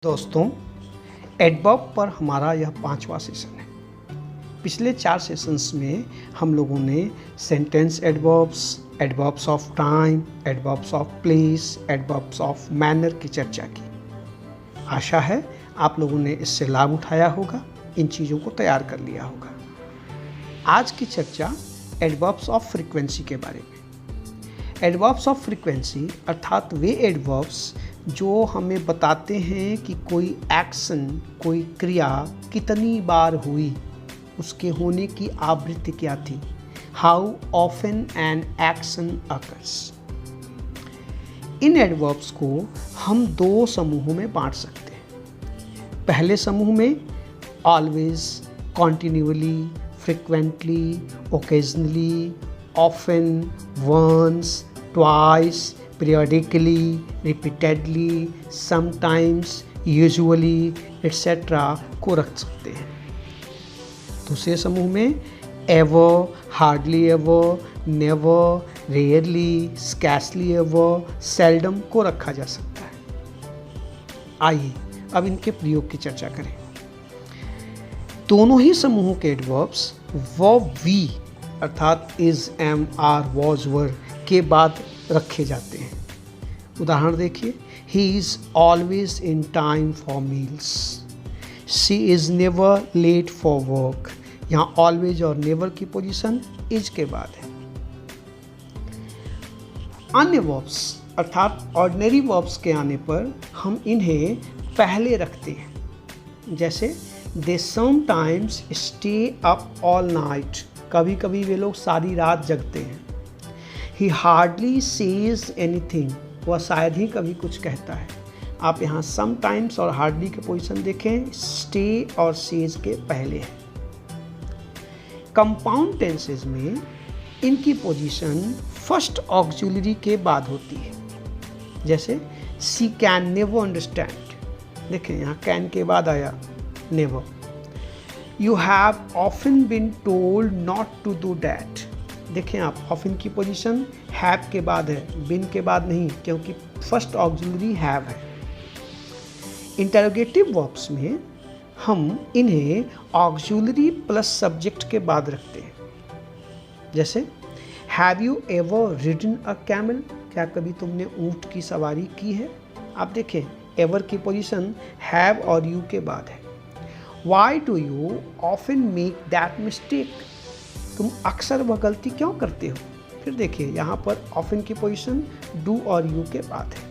दोस्तों, एडवर्ब पर हमारा यह 5वां सेशन है। पिछले 4 सेशंस में हम लोगों ने sentence adverbs, adverbs of time, adverbs of place, adverbs of manner की चर्चा की। आशा है आप लोगों ने इससे लाभ उठाया होगा, इन चीज़ों को तैयार कर लिया होगा। आज की चर्चा एडवर्ब्स ऑफ फ्रीक्वेंसी के बारे में। एडवर्ब्स ऑफ फ्रीक्वेंसी अर्थात वे एडवर्ब्स जो हमें बताते हैं कि कोई एक्शन, कोई क्रिया कितनी बार हुई, उसके होने की आवृत्ति क्या थी। How often an action occurs. In adverbs को हम 2 समूहों में बांट सकते हैं। पहले समूह में always, continuously, frequently, occasionally, often, once, twice, periodically, repeatedly, sometimes, usually, etc. को रख सकते हैं। दूसरे समूह में ever, hardly ever, never, rarely, scarcely ever, seldom को रखा जा सकता है। आइए अब इनके प्रयोग की चर्चा करें। दोनों ही समूहों के एडवर्ब्स वर्ब वी अर्थात is, am, are, was, were के बाद रखे जाते हैं। उदाहरण देखिए, he is always in time for meals, she is never late for work. यहाँ ऑलवेज और नेवर की पोजीशन इज के बाद है। अन्य वर्ब्स अर्थात ऑर्डिनरी वर्ब्स के आने पर हम इन्हें पहले रखते हैं। जैसे they sometimes stay up all night, कभी कभी वे लोग सारी रात जगते हैं। He hardly says anything, वह शायद ही कभी कुछ कहता है। आप यहाँ sometimes और hardly के पोजीशन देखें, stay और says के पहले है। कंपाउंड टेंसेज में इनकी पोजीशन फर्स्ट ऑक्सिलरी के बाद होती है। जैसे she can never understand, देखें यहाँ can के बाद आया never। You have often been told not to do that, देखें आप ऑफन की पोजीशन हैव के बाद है, बिन के बाद नहीं, क्योंकि फर्स्ट ऑक्सिलरी हैव है। इंटरोगेटिव वर्ब्स में हम इन्हें ऑक्सिलरी प्लस सब्जेक्ट के बाद रखते हैं। जैसे have you ever ridden a camel, क्या कभी तुमने ऊंट की सवारी की है। आप देखें एवर की पोजीशन हैव और यू के बाद है। Why do you often make that mistake, तुम अक्सर वह गलती क्यों करते हो। फिर देखिए यहाँ पर ऑफन की पोजीशन डू और यू के बाद है।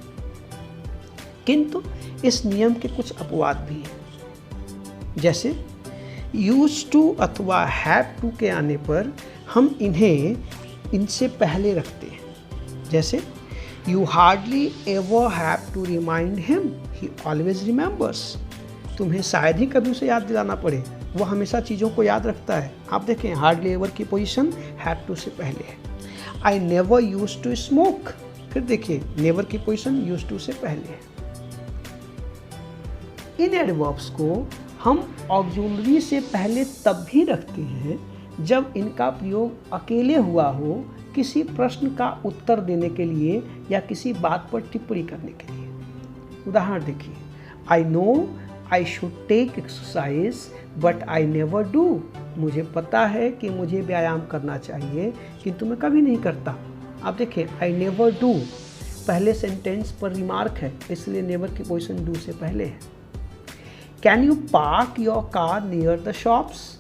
किंतु इस नियम के कुछ अपवाद भी हैं। जैसे यूज टू अथवा हैव टू के आने पर हम इन्हें इनसे पहले रखते हैं। जैसे you hardly ever have to remind him, he always remembers, तुम्हें शायद ही कभी उसे याद दिलाना पड़े, वो हमेशा चीज़ों को याद रखता है। आप देखें हार्डली एवर की पोजीशन हैव टू से पहले है। I never use to smoke, फिर देखिए नेवर की पोजीशन यूज टू से पहले है। इन एडवर्ब्स को हम ऑक्सिलरी से पहले तब भी रखते हैं जब इनका प्रयोग अकेले हुआ हो, किसी प्रश्न का उत्तर देने के लिए या किसी बात पर टिप्पणी करने के लिए। उदाहरण देखिए, I know I should take exercise but I never do, मुझे पता है कि मुझे व्यायाम करना चाहिए किंतु मैं कभी नहीं करता। आप देखें आई नेवर डू पहले सेंटेंस पर रिमार्क है, इसलिए नेवर की पोजीशन डू से पहले है। Can you park your car near the shops,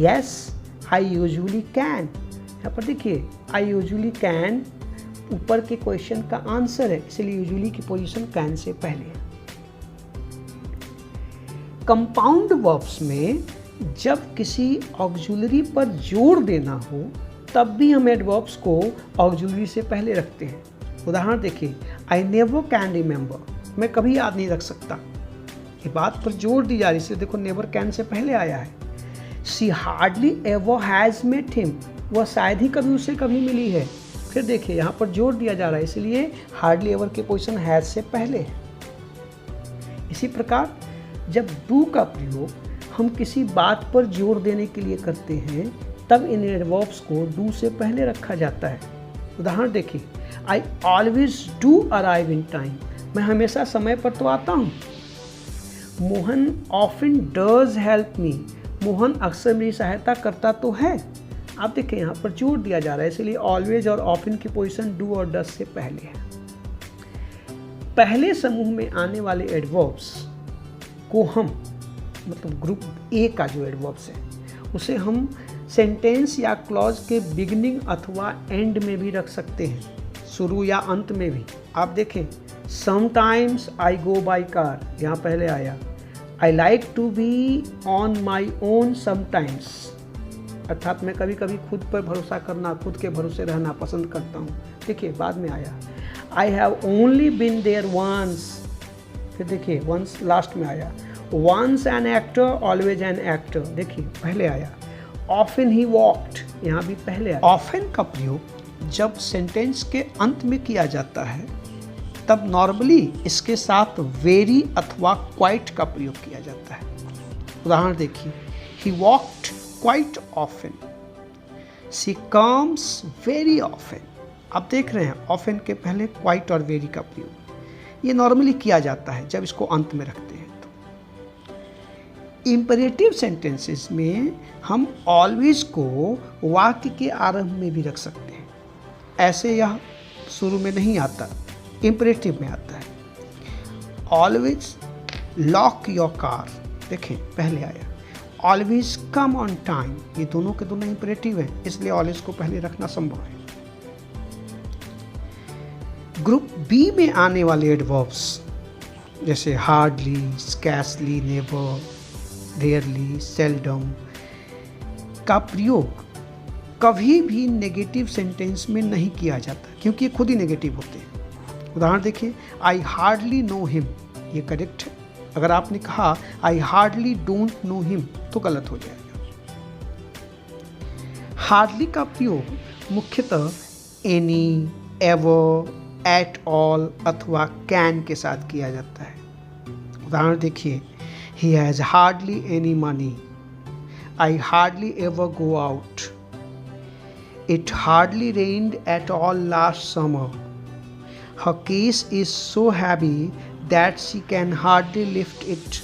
yes I usually can. यहाँ पर देखिए आई यूजुअली कैन ऊपर के क्वेश्चन का आंसर है, इसलिए यूजुअली की पोजीशन कैन से पहले है। कंपाउंड वर्ब्स में जब किसी ऑक्सिलरी पर जोर देना हो तब भी हम एडवर्ब्स को ऑक्सिलरी से पहले रखते हैं। उदाहरण देखिए, आई नेवर कैन रिमेंबर, मैं कभी याद नहीं रख सकता। ये बात पर जोर दी जा रही है, इसलिए देखो नेवर कैन से पहले आया है। She hardly ever has met him, वह शायद ही कभी उससे कभी मिली है। फिर देखिए यहाँ पर जोर दिया जा रहा है, इसलिए हार्डली एवर की पोजीशन हैज़ से पहले है। इसी प्रकार जब डू का प्रयोग हम किसी बात पर जोर देने के लिए करते हैं तब इन एडवर्ब्स को डू से पहले रखा जाता है। उदाहरण देखिए, I always do arrive in time, मैं हमेशा समय पर तो आता हूँ। Mohan often does help me, Mohan अक्सर मेरी सहायता करता तो है। आप देखें यहाँ पर जोर दिया जा रहा है, इसलिए ऑलवेज और ऑफन की पोजीशन डू और डज से पहले है। पहले समूह में आने वाले एडवर्ब्स को हम मतलब ग्रुप ए का जो एडवर्ब्स है उसे हम सेंटेंस या क्लॉज के बिगिनिंग अथवा एंड में भी रख सकते हैं, शुरू या अंत में भी। आप देखें, sometimes I go by car, यहाँ पहले आया। I like to be on my own sometimes, अर्थात मैं कभी कभी खुद पर भरोसा करना, खुद के भरोसे रहना पसंद करता हूँ। देखिए बाद में आया। I have only been there once, फिर देखिए वंस लास्ट में आया। Once an actor always an actor, देखिए पहले आया। ऑफन ही वॉक्ड, यहाँ भी पहले आया। ऑफन का प्रयोग जब सेंटेंस के अंत में किया जाता है तब नॉर्मली इसके साथ वेरी अथवा क्वाइट का प्रयोग किया जाता है। उदाहरण देखिए, he walked quite often, she comes very often. आप देख रहे हैं ऑफन के पहले क्वाइट और वेरी का प्रयोग, ये नॉर्मली किया जाता है जब इसको अंत में रखते हैं। इम्परेटिव सेंटेंसेस में हम ऑलवेज को वाक्य के आरंभ में भी रख सकते हैं। ऐसे यह शुरू में नहीं आता, इम्परेटिव में आता है। ऑलवेज लॉक योर कार, देखें पहले आया। ऑलवेज कम ऑन टाइम, ये दोनों के दोनों इम्परेटिव हैं, इसलिए ऑलवेज को पहले रखना संभव है। ग्रुप बी में आने वाले एडवर्ब्स जैसे hardly, scarcely, never, rarely, seldom का प्रयोग कभी भी नेगेटिव सेंटेंस में नहीं किया जाता, क्योंकि ये खुद ही नेगेटिव होते हैं। उदाहरण देखिए, आई हार्डली नो हिम, ये करेक्ट है। अगर आपने कहा I hardly don't know him तो गलत हो जाएगा। हार्डली का प्रयोग मुख्यतः एनी, एवर, एट ऑल अथवा कैन के साथ किया जाता है। उदाहरण देखिए, he has hardly any money, I hardly ever go out, it hardly rained at all last summer, her case is so heavy that she can hardly lift it।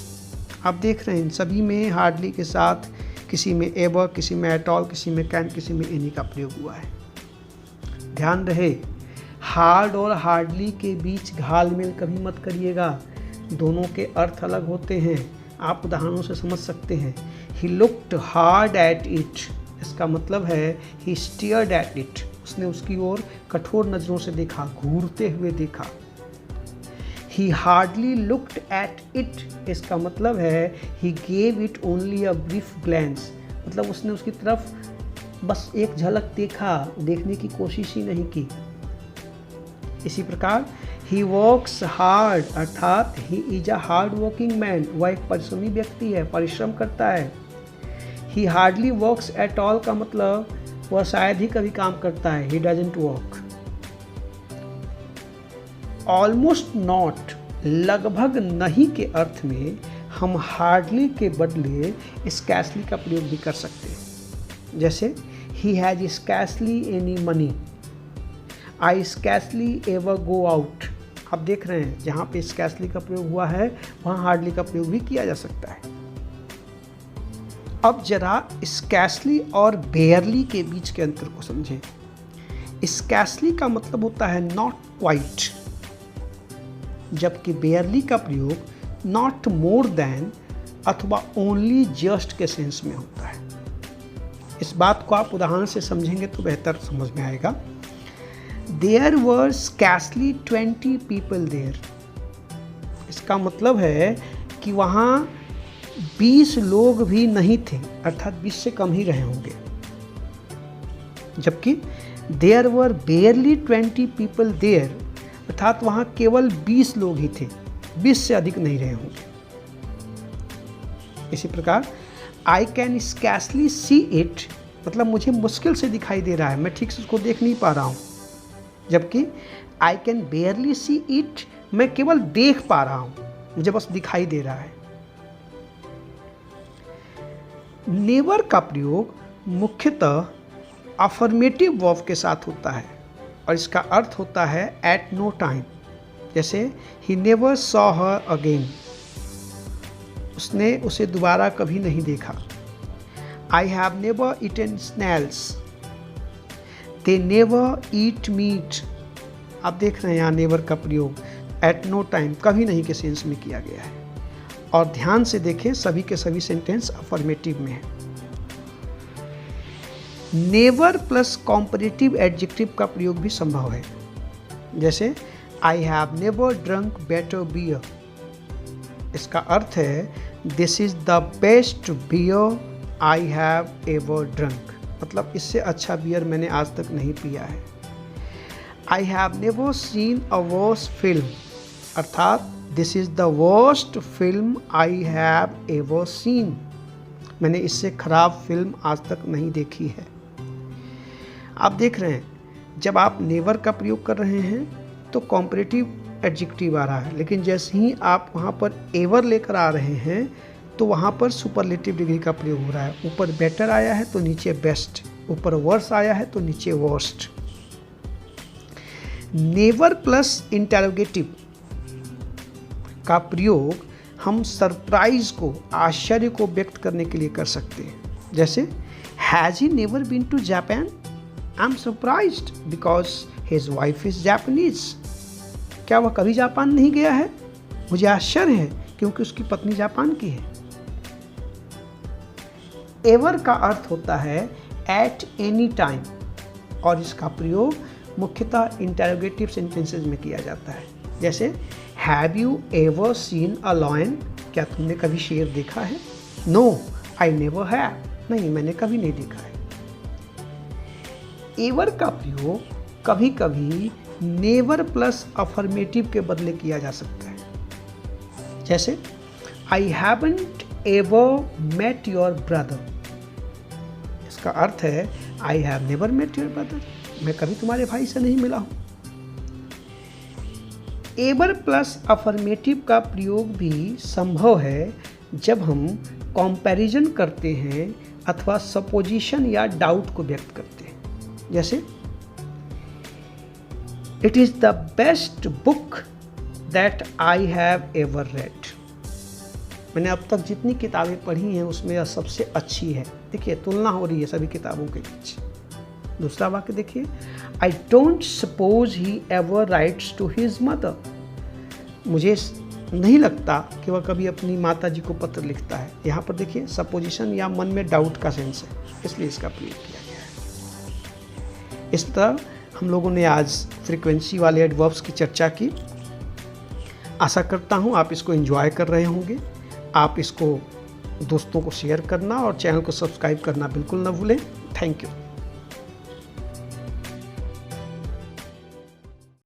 आप देख रहे हैं सभी में हार्डली के साथ किसी में एवर, किसी में एट ऑल, किसी में कैन, किसी में एनी का प्रयोग हुआ है। ध्यान रहे, हार्ड और हार्डली के बीच घालमेल कभी मत करिएगा, दोनों के अर्थ अलग होते हैं। आप उदाहरणों से समझ सकते हैं। He looked hard at it, इसका मतलब है ही स्टीयर्ड एट इट, उसने उसकी ओर कठोर नज़रों से देखा, घूरते हुए देखा। He hardly looked at it, इसका मतलब है he gave it only a brief glance, मतलब उसने उसकी तरफ बस एक झलक देखा, देखने की कोशिश ही नहीं की। इसी प्रकार ही वर्क्स हार्ड, अर्थात he is a hard working man, वह एक परिश्रमी व्यक्ति है, परिश्रम करता है। ही हार्डली वर्क्स एट ऑल का मतलब वह शायद ही कभी काम करता है, he doesn't work. Almost not, लगभग नहीं के अर्थ में हम हार्डली के बदले स्कैर्सली का प्रयोग भी कर सकते हैं। जैसे he has scarcely any money, I scarcely ever go out. आप देख रहे हैं जहाँ पे स्कैर्सली का प्रयोग हुआ है वहाँ हार्डली का प्रयोग भी किया जा सकता है। अब जरा स्कैर्सली और बेयरली के बीच के अंतर को समझें। स्कैर्सली का मतलब होता है नॉट क्वाइट, जबकि बेयरली का प्रयोग नॉट मोर देन अथवा ओनली जस्ट के सेंस में होता है। इस बात को आप उदाहरण से समझेंगे तो बेहतर समझ में आएगा। There were scarcely 20 people there, इसका मतलब है कि वहाँ 20 लोग भी नहीं थे, अर्थात 20 से कम ही रहे होंगे। जबकि there were barely 20 people there, अर्थात वहाँ केवल 20 लोग ही थे, 20 से अधिक नहीं रहे होंगे। इसी प्रकार I can scarcely see it, मतलब मुझे मुश्किल से दिखाई दे रहा है, मैं ठीक से उसको देख नहीं पा रहा हूँ। जबकि आई कैन बेयरली सी इट, मैं केवल देख पा रहा हूं, मुझे बस दिखाई दे रहा है। नेवर का प्रयोग मुख्यतः अफर्मेटिव वर्ब के साथ होता है और इसका अर्थ होता है एट नो टाइम। जैसे he never saw her again, उसने उसे दोबारा कभी नहीं देखा। I have never eaten snails. They never eat meat. आप देख रहे हैं यहाँ नेवर का प्रयोग एट नो टाइम, कभी नहीं के सेंस में किया गया है। और ध्यान से देखें, सभी के सभी सेंटेंस अफर्मेटिव में है। नेवर प्लस कॉम्परेटिव एडजेक्टिव का प्रयोग भी संभव है, जैसे I have never drunk better beer. इसका अर्थ है this is the best beer I have ever drunk, मतलब इससे अच्छा बियर मैंने आज तक नहीं पिया है। I have never seen a worse film, अर्थात this is the worst film I have ever seen, मैंने इससे खराब फिल्म आज तक नहीं देखी है। आप देख रहे हैं, जब आप नेवर का प्रयोग कर रहे हैं तो कॉम्परेटिव एडजेक्टिव आ रहा है, लेकिन जैसे ही आप वहाँ पर एवर लेकर आ रहे हैं तो वहाँ पर सुपरलेटिव डिग्री का प्रयोग हो रहा है। ऊपर बेटर आया है तो नीचे बेस्ट, ऊपर वर्स आया है तो नीचे वर्स्ट। नेवर प्लस इंटरोगेटिव का प्रयोग हम सरप्राइज को, आश्चर्य को व्यक्त करने के लिए कर सकते हैं, जैसे has he never been to Japan, I am surprised because his wife is Japanese. क्या वह कभी जापान नहीं गया है? मुझे आश्चर्य है क्योंकि उसकी पत्नी जापान की है। एवर का अर्थ होता है एट एनी टाइम, और इसका प्रयोग मुख्यतः इंटरोगेटिव सेंटेंसेस में किया जाता है, जैसे have you ever seen a lion, क्या तुमने कभी शेर देखा है? नो आई नेवर हैव, नहीं मैंने कभी नहीं देखा है। एवर का प्रयोग कभी कभी नेवर प्लस अफर्मेटिव के बदले किया जा सकता है, जैसे I haven't ever met your brother. इसका अर्थ है I have never met your brother, मैं कभी तुम्हारे भाई से नहीं मिला हूं। एवर प्लस अफर्मेटिव का प्रयोग भी संभव है जब हम कंपैरिजन करते हैं अथवा सपोजिशन या डाउट को व्यक्त करते हैं, जैसे it is the best book that I have ever read. मैंने अब तक जितनी किताबें पढ़ी हैं उसमें यह सबसे अच्छी है। देखिए तुलना हो रही है सभी किताबों के बीच। दूसरा वाक्य देखिए, I don't suppose he ever writes to his mother. मुझे नहीं लगता कि वह कभी अपनी माता जी को पत्र लिखता है। यहाँ पर देखिए सपोजिशन या मन में डाउट का सेंस है, इसलिए इसका प्रयोग किया गया है। इस तरह हम लोगों ने आज फ्रीक्वेंसी वाले एडवर्ब्स की चर्चा की। आशा करता हूँ आप इसको एंजॉय कर रहे होंगे। आप इसको दोस्तों को शेयर करना और चैनल को सब्सक्राइब करना बिल्कुल न भूलें। Thank you.